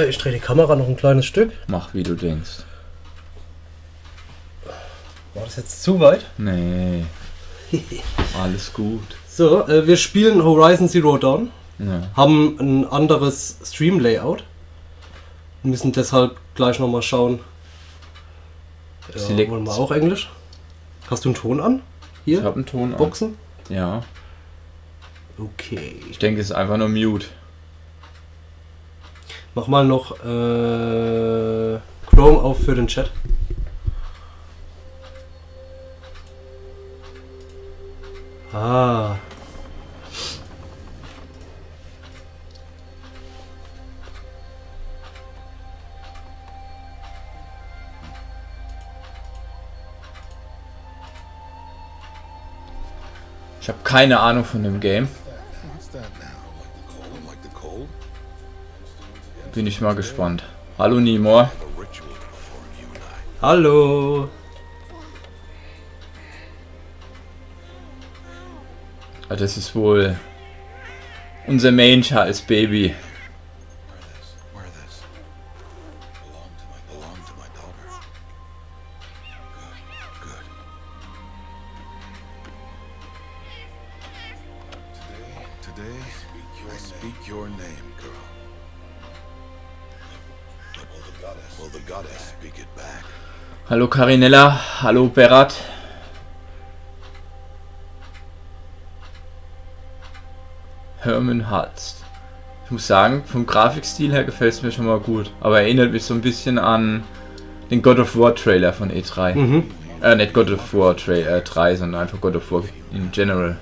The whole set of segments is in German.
Ich drehe die Kamera noch ein kleines Stück. Mach wie du denkst. War das jetzt zu weit? Nee. Alles gut. So, wir spielen Horizon Zero Dawn. Ja. Haben ein anderes Stream-Layout. Müssen deshalb gleich nochmal schauen. Ja, wollen wir auch Englisch? Hast du einen Ton an? Hier? Ich habe einen Ton an. Boxen? Ja. Okay. Ich denke, es ist einfach nur Mute. Mach mal noch Chrome auf für den Chat. Ah. Ich habe keine Ahnung von dem Game. Bin ich mal gespannt. Hallo Nimor. Hallo. Das ist wohl unser Main als Baby. Hallo Carinella, hallo Berat. Herman Halst. Ich muss sagen, vom Grafikstil her gefällt es mir schon mal gut. Aber erinnert mich so ein bisschen an den God of War Trailer von E3. Mhm. Nicht God of War 3, sondern einfach God of War in general.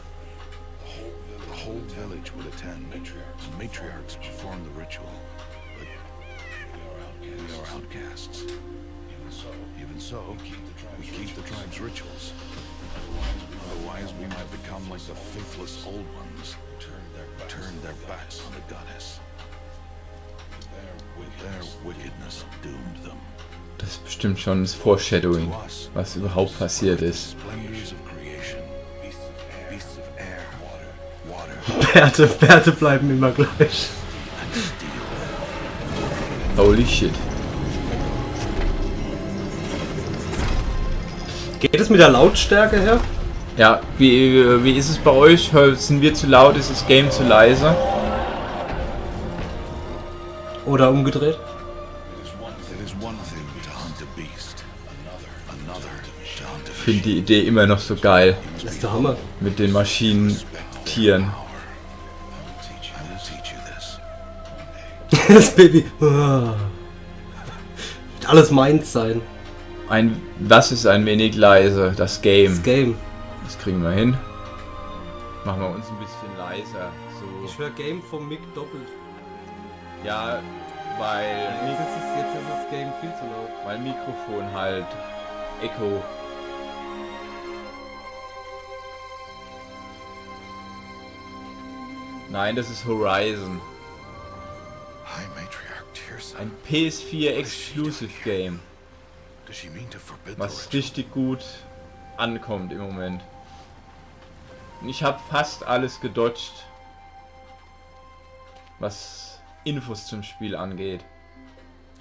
Das ist bestimmt schon das Foreshadowing, was überhaupt passiert ist. Werte bleiben immer gleich. Holy shit. Geht es mit der Lautstärke her? Ja, wie ist es bei euch? Sind wir zu laut? Ist das Game zu leise? Oder umgedreht? Ich finde die Idee immer noch so geil. Das ist der Hammer. Mit den Maschinentieren. Das Baby. Wird alles meins sein. Was ist ein wenig leise? Das Game. Das Game. Das kriegen wir hin. Machen wir uns ein bisschen leiser. So. Ich höre Game vom Mic doppelt. Ja, weil. Jetzt ist das Game viel zu laut. Weil Mikrofon halt. Echo. Nein, das ist Horizon. Ein PS4 Exclusive Game. Was richtig gut ankommt im Moment. Ich habe fast alles gedodged, was Infos zum Spiel angeht.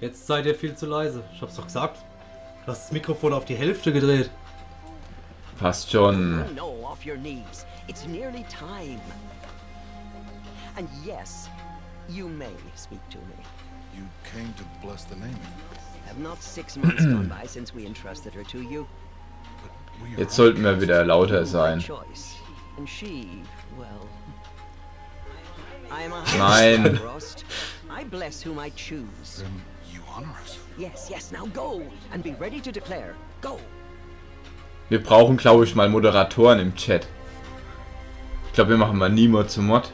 Jetzt seid ihr viel zu leise. Ich hab's doch gesagt. Du hast das Mikrofon auf die Hälfte gedreht. Passt schon. And yes, you may speak to me. You came to bless the naming. Have not 6 months gone by since we entrusted her to you? Jetzt sollten wir wieder lauter sein. And she, well, I am a Nein. I bless whom I choose. Then you honor us. Yes, yes, now go and be ready to declare. Go. Wir brauchen, glaube ich, mal Moderatoren im Chat. Ich glaube, wir machen mal Nimor zum Mod.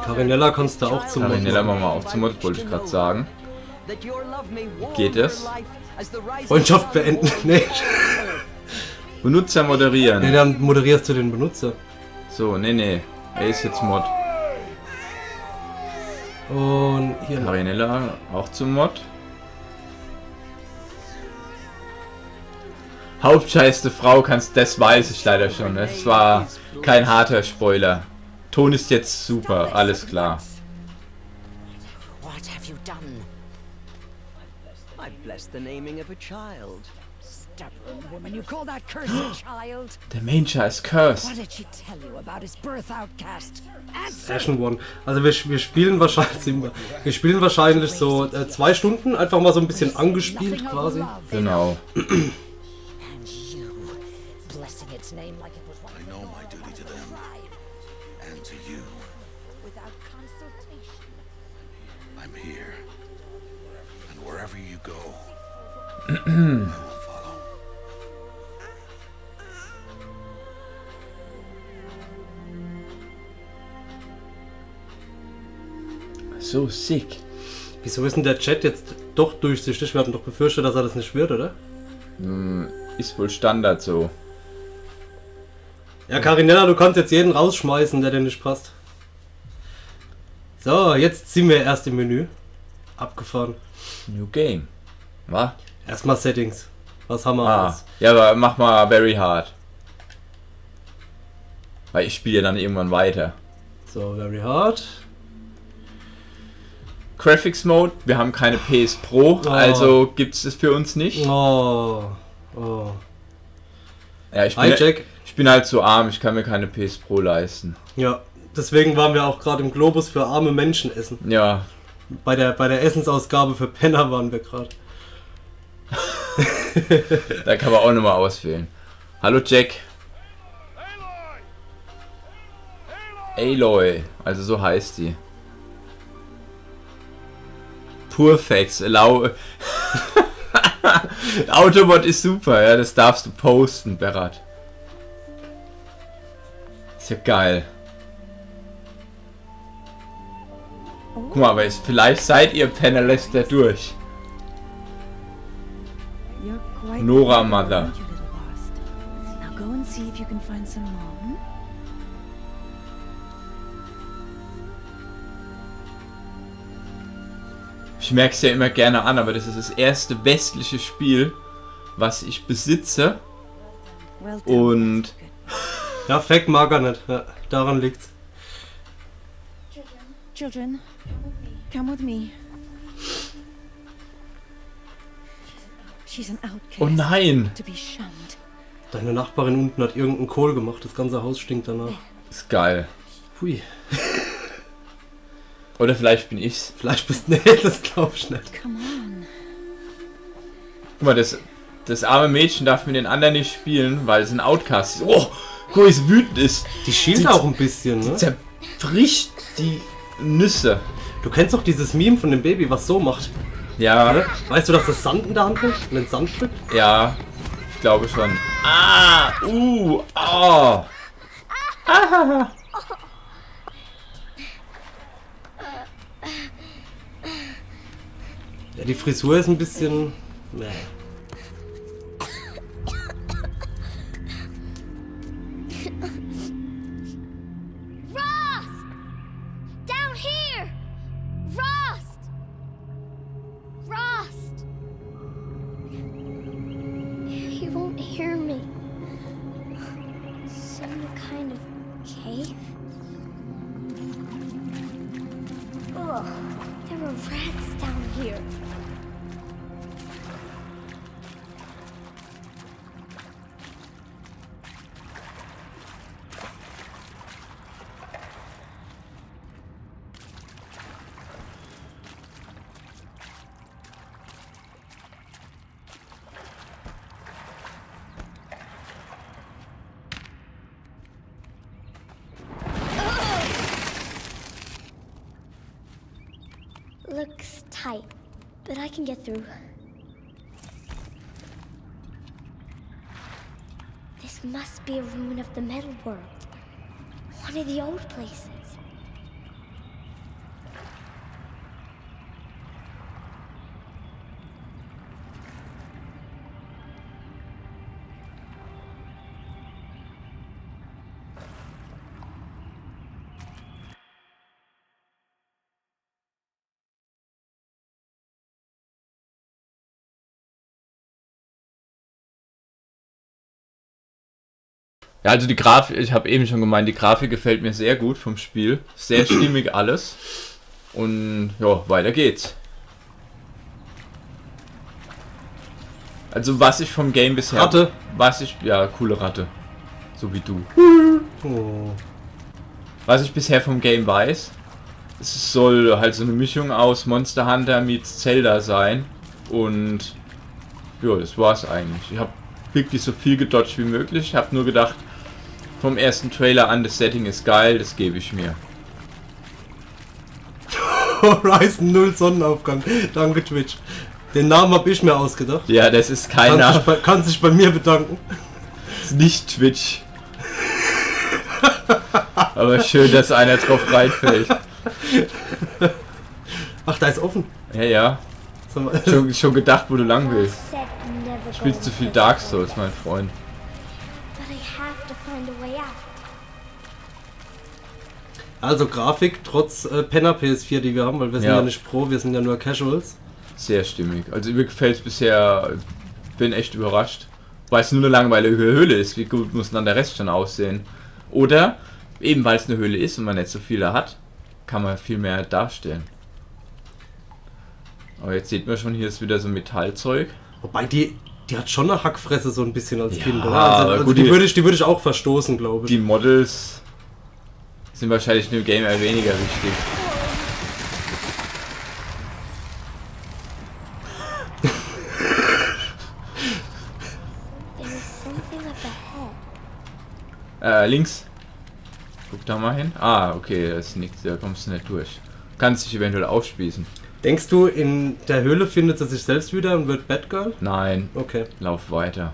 Carinella kannst du auch zum Mod. Carinella machen wir auch zum Mod, wollte ich gerade sagen. Geht das? Freundschaft beenden. Nee. Benutzer moderieren. Nee, dann moderierst du den Benutzer. So, nee. Er ist jetzt Mod. Und hier noch. Carinella auch zum Mod. Hauptscheiße Frau kannst, das weiß ich leider schon. Es war kein harter Spoiler. Ton ist jetzt super, alles klar. What have you done? I blessed the naming of a child. Stubborn woman, you call that curse a child? Der Manger ist cursed. What did she tell you about his birth, outcast? Answer! Session One. Also wir spielen wahrscheinlich so 2 Stunden, einfach mal so ein bisschen angespielt quasi. Genau. And you, blessing its name like it was one I of know your my duty to them. tribe, And to you, without consultation. I'm here. And wherever you go, I will follow. So sick. Wieso ist denn der Chat jetzt doch durchsichtig? Wir hatten doch befürchtet, dass er das nicht wird, oder? Ist wohl Standard so. Ja, Carinella, du kannst jetzt jeden rausschmeißen, der dir nicht passt. So, jetzt ziehen wir erst im Menü. Abgefahren. New Game. Was? Erstmal Settings. Was haben wir Ah, alles? ja, aber mach mal very hard. Weil ich spiele ja dann irgendwann weiter. So, very hard. Graphics Mode, wir haben keine PS Pro, also gibt es das für uns nicht. Oh. Ja, ich Hi, Jack. bin halt zu arm, ich kann mir keine PS Pro leisten. Ja, deswegen waren wir auch gerade im Globus für arme Menschen essen. Ja, Bei der Essensausgabe für Penner waren wir gerade. da kann man auch nochmal auswählen. Hallo Jack. Aloy, also so heißt die. Purfax, allow. Autobot ist super, ja, das darfst du posten, Berat. Ist ja geil. Guck mal, aber vielleicht seid ihr Panelister durch. You're quite Nora clever, Mother. aren't you, little lost? Now go and see if you can find some more. Hmm? Ich merke es ja immer gerne an, aber das ist das erste westliche Spiel, was ich besitze. Well done. Und Good. Ja, Fact mag er nicht. Ja, daran liegt's. Children, come with me. She's an outcast. oh nein, To be shunned. Deine Nachbarin unten hat irgendeinen Kohl gemacht. Das ganze Haus stinkt danach. ist geil. Hui. Oder vielleicht bin ich's. Vielleicht bist nee, das glaub ich nicht. Come on. Guck mal, das arme Mädchen darf mit den anderen nicht spielen, weil es ein Outcast ist. Oh, guck mal, wie es wütend ist. Die schielt auch ein bisschen, ne? Zerbricht die Nüsse. Du kennst doch dieses Meme von dem Baby, was so macht. Ja, Ne? Weißt du, dass das Sand in der Hand hält und den Sand drückt? ja, ich glaube schon. Ah, oh. Ja, die Frisur ist ein bisschen... Nee. Rost! Down here! Rost! Rost! He won't hear me. Some kind of cave? Ugh, there are rats down here. Looks tight, but I can get through. This must be a ruin of the metal world. One of the old places. Ja, also die Grafik, ich habe eben schon gemeint, die Grafik gefällt mir sehr gut vom Spiel. Sehr stimmig alles. Und ja, weiter geht's. Also was ich vom Game bisher... Ratte. Ja, coole Ratte. So wie du. Oh. Was ich bisher vom Game weiß, es soll halt so eine Mischung aus Monster Hunter meets Zelda sein. Und ja, das war's eigentlich. Ich habe wirklich so viel gedodged wie möglich. Ich habe nur gedacht, vom ersten Trailer an, das Setting ist geil, das gebe ich mir. Horizon 0 Sonnenaufgang. Danke Twitch. Den Namen habe ich mir ausgedacht. Ja, das ist kein Name. Kann sich bei mir bedanken. Das ist nicht Twitch. Aber schön, dass einer drauf reinfällt. Ach, da ist offen. Ja, ja. Sag mal. Schon gedacht, wo du lang willst. Said never go Spielst zu into viel this Dark place, Souls, mein Freund. But I have to find a way out. Also Grafik trotz Penner PS4, die wir haben, weil wir sind Ja. ja nicht Pro, wir sind ja nur Casuals. Sehr stimmig. Also mir gefällt es bisher. Bin echt überrascht. Weil es nur eine langweilige Höhle ist. Wie gut muss dann der Rest schon aussehen? Oder, eben weil es eine Höhle ist und man nicht so viele hat, kann man viel mehr darstellen. Aber jetzt sieht man schon, hier ist wieder so Metallzeug. Wobei die hat schon eine Hackfresse so ein bisschen als Ja, Kind, oder? aber Also gut, die würde ich auch verstoßen, glaube ich. Die Models sind wahrscheinlich im Game eher weniger wichtig. There's something up ahead. Links. Guck da mal hin. Ah, okay, das ist nichts, da kommst du nicht durch. Kannst dich eventuell aufspießen. Denkst du, in der Höhle findet sie sich selbst wieder und wird Batgirl? Nein, Okay. lauf weiter.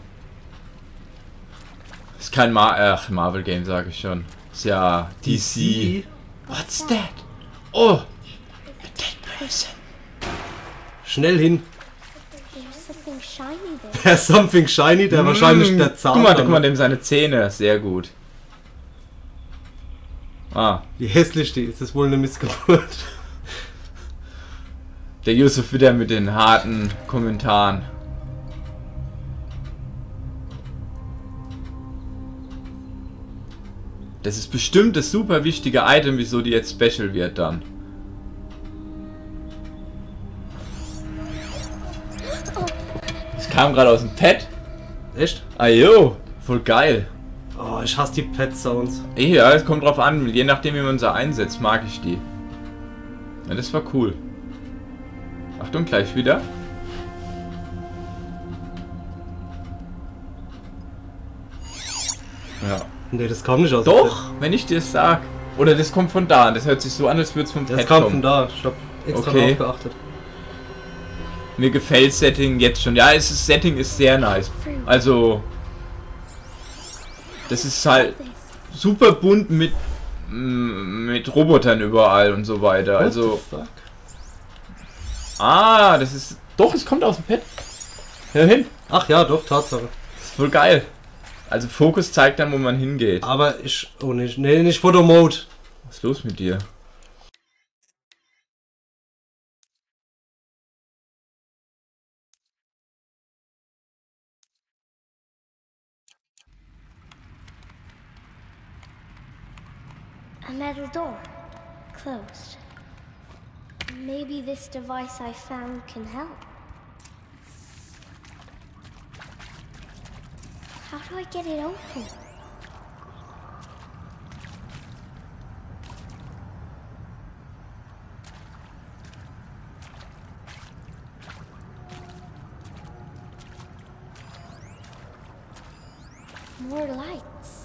Ist kein Marvel-Game, sage ich schon. Ist ja DC. What's that? Oh! A dead person. Schnell hin. There's something shiny there. There's something shiny, der wahrscheinlich der Zahn. Guck mal, dem seine Zähne. Sehr gut. Ah, Wie hässlich die ist, das ist wohl eine Missgeburt. der Yusuf wieder mit den harten Kommentaren. Das ist bestimmt das super wichtige Item, wieso die jetzt Special wird dann. Das kam gerade aus dem Pad. Echt? Ajo, voll geil. Oh, ich hasse die Pet-Sounds. Ja, es kommt drauf an, je nachdem wie man sie einsetzt, mag ich die. Ja, das war cool. Achtung, gleich wieder. Ja. Nee, das kam nicht aus dem Doch, wenn ich dir es sag. Oder das kommt von da. Das hört sich so an, als würde es vom Pad. Das Pad kam kommen. von da. Ich hab extra Okay. drauf geachtet. Mir gefällt Setting jetzt schon. Ja, das Setting ist sehr nice. Also, das ist halt super bunt mit Robotern überall und so weiter. What Also, the fuck? das ist... Doch, es kommt aus dem Pad. Hör hin. Ach ja, doch, Tatsache. Das ist voll geil. Also Fokus zeigt dann, wo man hingeht. Aber ich... Oh, nicht. Nee, nicht Photo-Mode. Was ist los mit dir? A metal door. Closed. Maybe this device I found can help. How do I get it open? More lights.